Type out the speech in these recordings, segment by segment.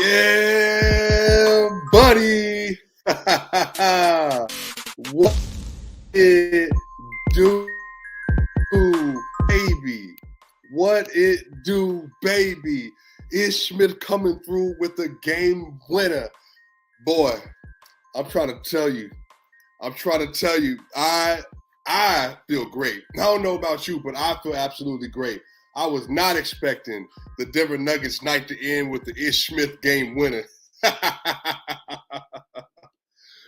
Yeah, buddy. What it do, baby? What it do, baby? Is Schmidt coming through with the game winner? Boy, I'm trying to tell you. I feel great. I don't know about you, but I feel absolutely great. I was not expecting the Denver Nuggets night to end with the Ish Smith game winner.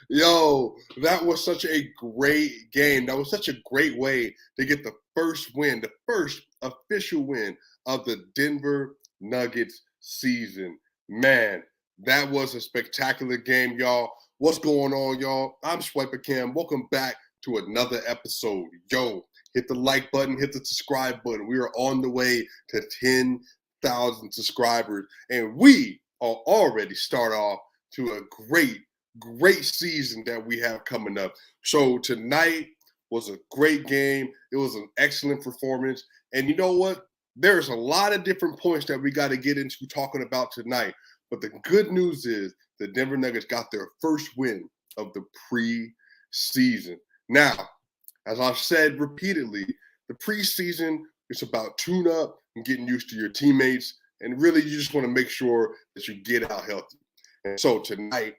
Yo, that was such a great game. That was such a great way to get the first win, the first official win of the Denver Nuggets season. Man, that was a spectacular game, y'all. What's going on, y'all? I'm Swipa Cam. Welcome back to another episode. Yo, hit the like button, hit the subscribe button. We are on the way to 10,000 subscribers, and we are already start off to a great season that we have coming up. So tonight was a great game. It was an excellent performance. And you know what? There's a lot of different points that we got to get into talking about tonight. But the good news is the Denver Nuggets got their first win of the preseason. Now, as I've said repeatedly, the preseason is about tune up and getting used to your teammates. And really, you just want to make sure that you get out healthy. And so tonight,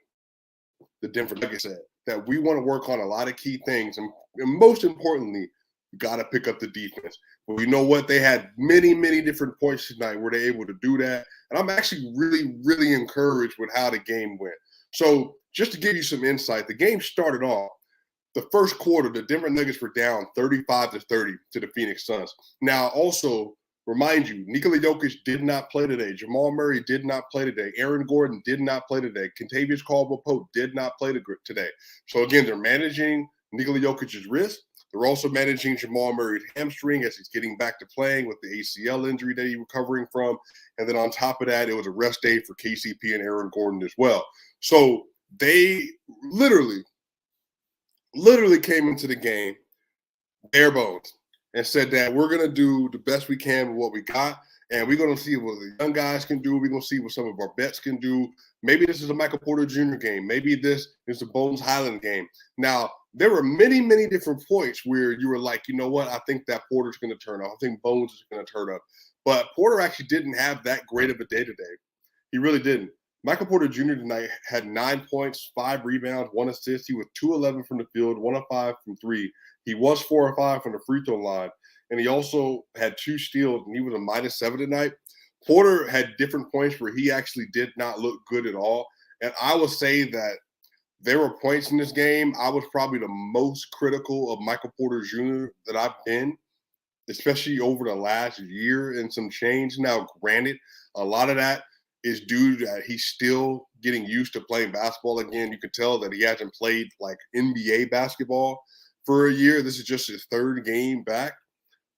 the Denver Nuggets said that we want to work on a lot of key things. And most importantly, you got to pick up the defense. But you know what? They had many different points tonight where they're able to do that. And I'm actually really encouraged with how the game went. So just to give you some insight, the game started off the first quarter, the Denver Nuggets were down 35-30 to the Phoenix Suns. Now, also, remind you, Nikola Jokic did not play today. Jamal Murray did not play today. Aaron Gordon did not play today. Kentavious Caldwell-Pope did not play today. So, again, they're managing Nikola Jokic's wrist. They're also managing Jamal Murray's hamstring as he's getting back to playing with the ACL injury that he's recovering from. And then on top of that, it was a rest day for KCP and Aaron Gordon as well. So they literally came into the game bare bones and said that we're going to do the best we can with what we got, and we're going to see what the young guys can do. We're going to see what some of our vets can do. Maybe this is a Michael Porter Jr. game. Maybe this is a Bones Highland game. Now, there were many different points where you were like, you know what, I think that Porter's going to turn up. I think Bones is going to turn up. But Porter actually didn't have that great of a day today. He really didn't. Michael Porter Jr. tonight had 9 points, 5 rebounds, 1 assist. He was 2-11 from the field, 1 of 5 from 3. He was 4 of 5 from the free throw line. And he also had 2 steals, and he was a -7 tonight. Porter had different points where he actually did not look good at all. And I will say that there were points in this game, I was probably the most critical of Michael Porter Jr. that I've been, especially over the last year and some change. Now, granted, a lot of that is due to that he's still getting used to playing basketball again. You can tell that he hasn't played like NBA basketball for a year. This is just his 3rd game back.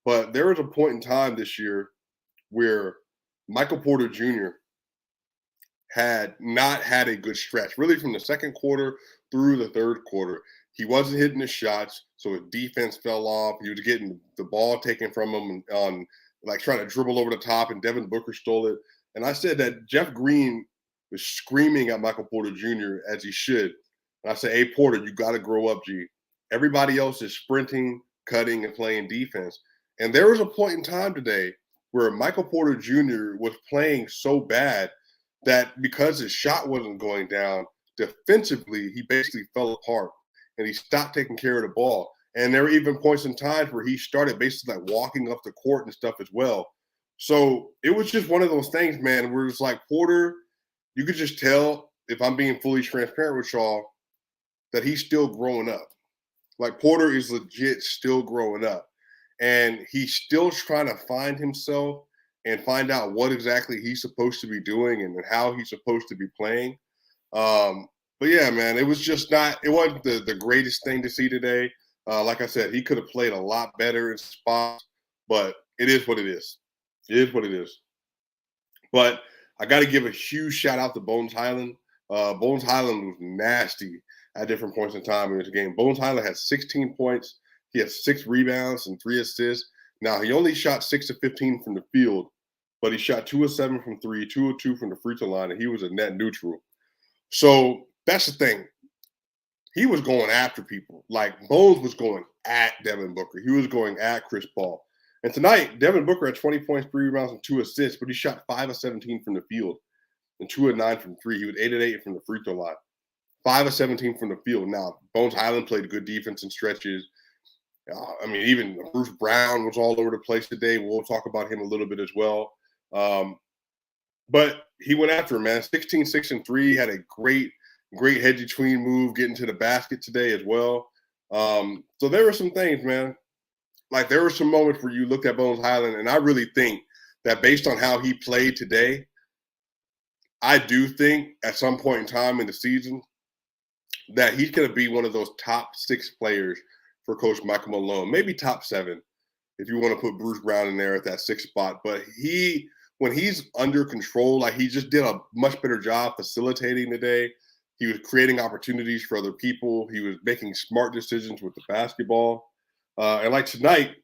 But there was a point in time this year where Michael Porter Jr. had not had a good stretch, really from the second quarter through the 3rd quarter. He wasn't hitting his shots, so his defense fell off. He was getting the ball taken from him on like trying to dribble over the top, and Devin Booker stole it. And I said that Jeff Green was screaming at Michael Porter Jr. as he should. And I said, hey, Porter, you got to grow up, G. Everybody else is sprinting, cutting, and playing defense. And there was a point in time today where Michael Porter Jr. was playing so bad that because his shot wasn't going down, defensively, he basically fell apart. And he stopped taking care of the ball. And there were even points in times where he started basically like walking up the court and stuff as well. So it was just one of those things, man, where it's like Porter, you could just tell, if I'm being fully transparent with y'all, that he's still growing up. Like Porter is legit still growing up. And he's still trying to find himself and find out what exactly he's supposed to be doing and how he's supposed to be playing. But yeah, man, it was just not, it wasn't the greatest thing to see today. Like I said, he could have played a lot better in spots, but it is what it is. It is what it is. But I got to give a huge shout out to Bones Highland. Bones Highland was nasty at different points in time in this game. Bones Highland had 16 points. He had 6 rebounds and 3 assists. Now, he only shot 6 of 15 from the field, but he shot 2 of 7 from three, 2 of 2 from the free throw line, and he was a net neutral. So that's the thing. He was going after people. Like Bones was going at Devin Booker. He was going at Chris Paul. And tonight, Devin Booker had 20 points, 3 rebounds, and 2 assists, but he shot 5 of 17 from the field and 2 of 9 from three. He was 8 of 8 from the free throw line. 5 of 17 from the field. Now, Bones Highland played good defense in stretches. Even Bruce Brown was all over the place today. We'll talk about him a little bit as well. But he went after him, man. 16, 6, and 3. Had a great hedge between move, getting to the basket today as well. So there were some things, man. Like there were some moments where you looked at Bones Highland, and I really think that based on how he played today, I do think at some point in time in the season that he's going to be one of those top 6 players for Coach Michael Malone, maybe top 7 if you want to put Bruce Brown in there at that 6th spot. But when he's under control, like he just did a much better job facilitating today. He was creating opportunities for other people. He was making smart decisions with the basketball. And like tonight,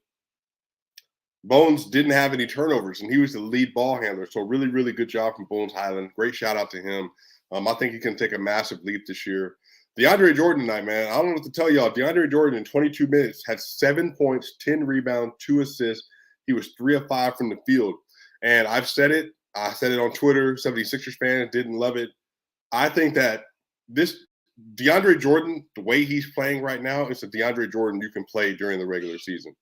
Bones didn't have any turnovers, and he was the lead ball handler. So really, really good job from Bones Highland. Great shout out to him. I think he can take a massive leap this year. Deandre Jordan tonight, man. I don't know what to tell y'all. Deandre Jordan in 22 minutes had 7 points, 10 rebounds, 2 assists. He was 3 of 5 from the field. And I've said it. I said it on Twitter. 76ers fans didn't love it. I think that this DeAndre Jordan, the way he's playing right now, is a DeAndre Jordan you can play during the regular season.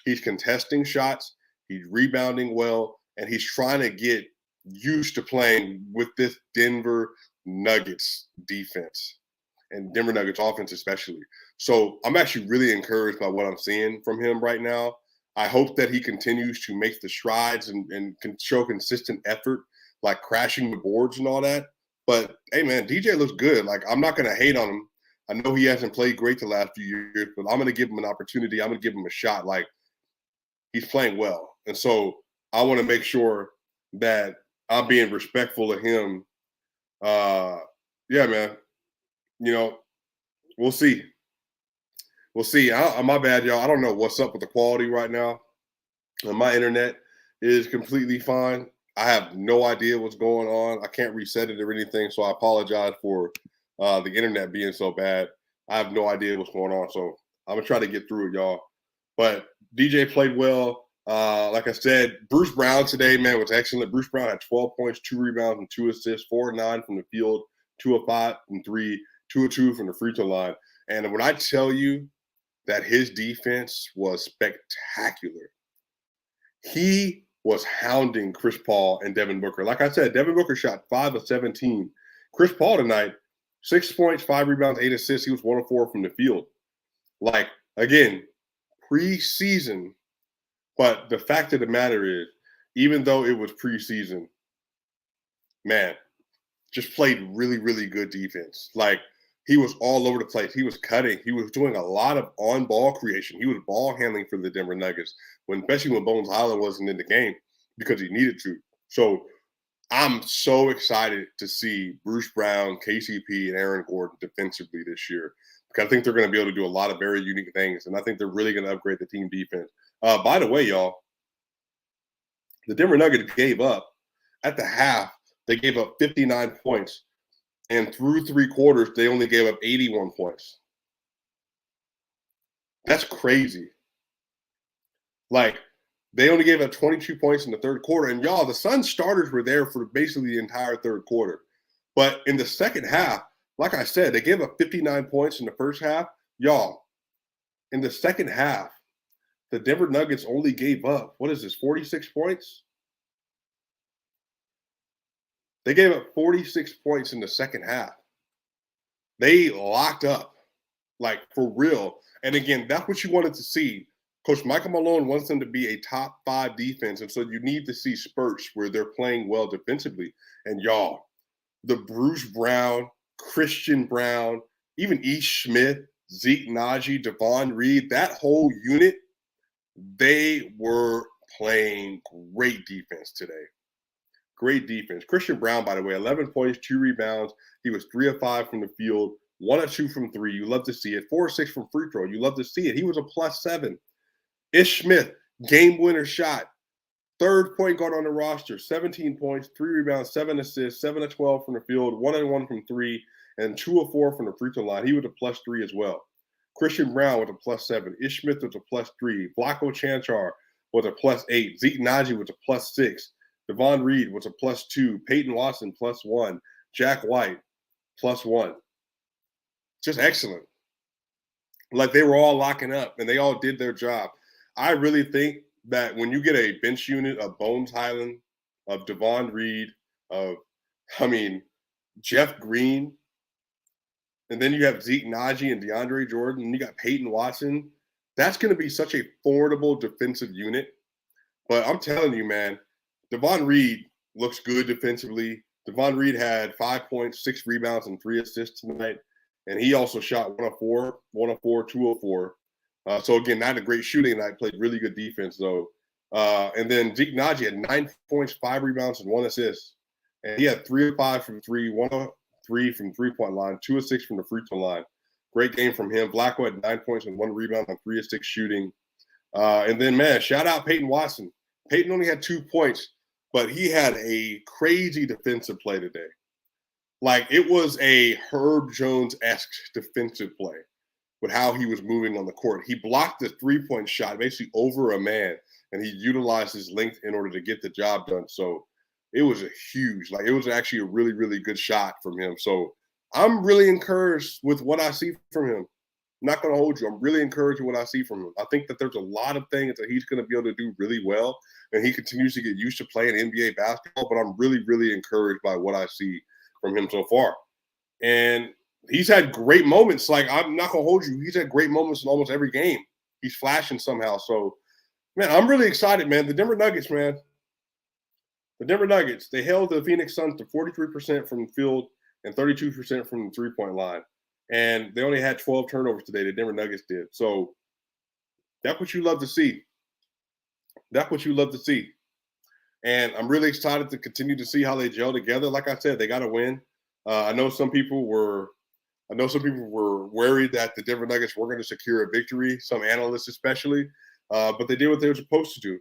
He's contesting shots, he's rebounding well, and he's trying to get used to playing with this Denver Nuggets defense and Denver Nuggets offense especially. So I'm actually really encouraged by what I'm seeing from him right now. I hope that he continues to make the strides and can show consistent effort, like crashing the boards and all that. But, hey, man, DJ looks good. Like, I'm not going to hate on him. I know he hasn't played great the last few years, but I'm going to give him an opportunity. I'm going to give him a shot. Like, he's playing well. And so I want to make sure that I'm being respectful of him. Yeah, man. We'll see. We'll see. My bad, y'all. I don't know what's up with the quality right now. My internet is completely fine. I have no idea what's going on. I can't reset it or anything, so I apologize for the internet being so bad. I have no idea what's going on, so I'm going to try to get through it, y'all. But DJ played well. Like I said, Bruce Brown today, man, was excellent. Bruce Brown had 12 points, 2 rebounds, and 2 assists, 4 of 9 from the field, 2 of 5 from 3, 2 of 2 from the free throw line. And when I tell you that his defense was spectacular, he was hounding Chris Paul and Devin Booker. Like I said, Devin Booker shot 5 of 17. Chris Paul tonight, 6 points, 5 rebounds, 8 assists. He was 1 of 4 from the field. Like, again, preseason. But the fact of the matter is, even though it was preseason, man, just played really, really good defense. Like, he was all over the place. He was cutting. He was doing a lot of on-ball creation. He was ball handling for the Denver Nuggets, especially when Bones Highland wasn't in the game because he needed to. So I'm so excited to see Bruce Brown, KCP, and Aaron Gordon defensively this year because I think they're going to be able to do a lot of very unique things, and I think they're really going to upgrade the team defense. By the way, y'all, the Denver Nuggets gave up at the half. They gave up 59 points. And through 3 quarters, they only gave up 81 points. That's crazy. Like, they only gave up 22 points in the third quarter. And, y'all, the Suns starters were there for basically the entire third quarter. But in the second half, like I said, they gave up 59 points in the first half. Y'all, in the second half, the Denver Nuggets only gave up, 46 points? They gave up 46 points in the second half. They locked up, like, for real. And, again, that's what you wanted to see. Coach Michael Malone wants them to be a top 5 defense, and so you need to see spurts where they're playing well defensively. And, y'all, the Bruce Brown, Christian Brown, even E. Smith, Zeke Naji, Devon Reed, that whole unit, they were playing great defense today. Great defense. Christian Brown, by the way, 11 points, 2 rebounds. He was 3 of 5 from the field, 1 of 2 from 3. You love to see it. 4 of 6 from free throw. You love to see it. He was a +7. Ish Smith, game winner shot. third point guard on the roster, 17 points, 3 rebounds, 7 assists, 7 of 12 from the field, 1 of 1 from 3, and 2 of 4 from the free throw line. He was a +3 as well. Christian Brown was a +7. Ish Smith was a +3. Blacko Chanchar was a +8. Zeke Naji was a +6. Devon Reed was a +2. Peyton Watson +1. Jack White +1. Just excellent. Like, they were all locking up and they all did their job. I really think that when you get a bench unit of Bones Highland, of Devon Reed, Jeff Green, and then you have Zeke Naji and Deandre Jordan, and you got Peyton Watson, that's going to be such a formidable defensive unit. But I'm telling you, man, Devon Reed looks good defensively. Devon Reed had 5 points, 6 rebounds, and 3 assists tonight. And he also shot 1 of 4, 2 of 4. So, again, not a great shooting night. Played really good defense, though. And then Zeke Naji had 9 points, 5 rebounds, and 1 assist. And he had 3 of 5 from 3, 1 of 3 from three-point line, 2 of 6 from the free throw line. Great game from him. Blacko had 9 points and 1 rebound on 3 of 6 shooting. And then, man, shout out Peyton Watson. Peyton only had 2 points, but he had a crazy defensive play today. Like, it was a Herb Jones-esque defensive play with how he was moving on the court. He blocked the three-point shot basically over a man, and he utilized his length in order to get the job done. So it was it was actually a really, really good shot from him. So I'm really encouraged with what I see from him. I'm not going to hold you. I'm really encouraged with what I see from him. I think that there's a lot of things that he's going to be able to do really well, and he continues to get used to playing NBA basketball, but I'm really, really encouraged by what I see from him so far. And he's had great moments. Like, I'm not going to hold you. He's had great moments in almost every game. He's flashing somehow. So, man, I'm really excited, man. The Denver Nuggets, man. The Denver Nuggets, they held the Phoenix Suns to 43% from the field and 32% from the three-point line. And they only had 12 turnovers today. The Denver Nuggets did. So that's what you love to see. That's what you love to see. And I'm really excited to continue to see how they gel together. Like I said, they got to win. I know some people were worried that the Denver Nuggets were going to secure a victory, some analysts especially, but they did what they were supposed to do.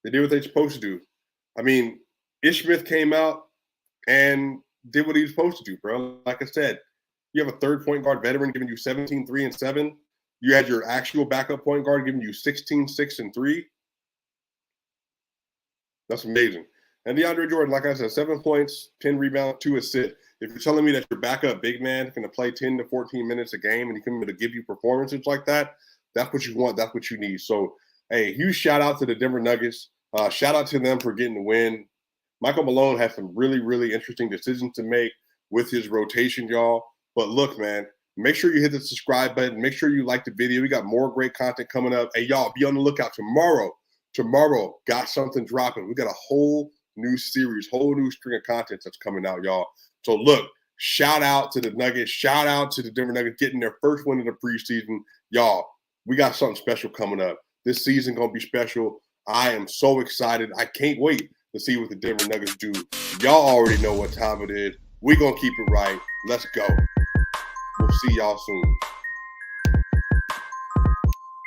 They did what they were supposed to do. I mean, Ish Smith came out and did what he was supposed to do, bro. Like I said, you have a third point guard veteran giving you 17, 3, and 7. You had your actual backup point guard giving you 16, 6, and 3. That's amazing. And Deandre Jordan, like I said, 7 points, 10 rebounds, 2 assists. If you're telling me that your backup big man is going to play 10 to 14 minutes a game and he's going to give you performances like that, that's what you want. That's what you need. So, hey, huge shout out to the Denver Nuggets. Shout out to them for getting the win. Michael Malone has some really, really interesting decisions to make with his rotation, y'all. But look, man, make sure you hit the subscribe button. Make sure you like the video. We got more great content coming up. Hey, y'all, be on the lookout tomorrow. Tomorrow, got something dropping. We got a whole new series, whole new string of content that's coming out, y'all. So look, shout out to the Nuggets. Shout out to the Denver Nuggets getting their first win of the preseason. Y'all, we got something special coming up. This season going to be special. I am so excited. I can't wait to see what the Denver Nuggets do. Y'all already know what time it is. We're going to keep it right. Let's go. We'll see y'all soon.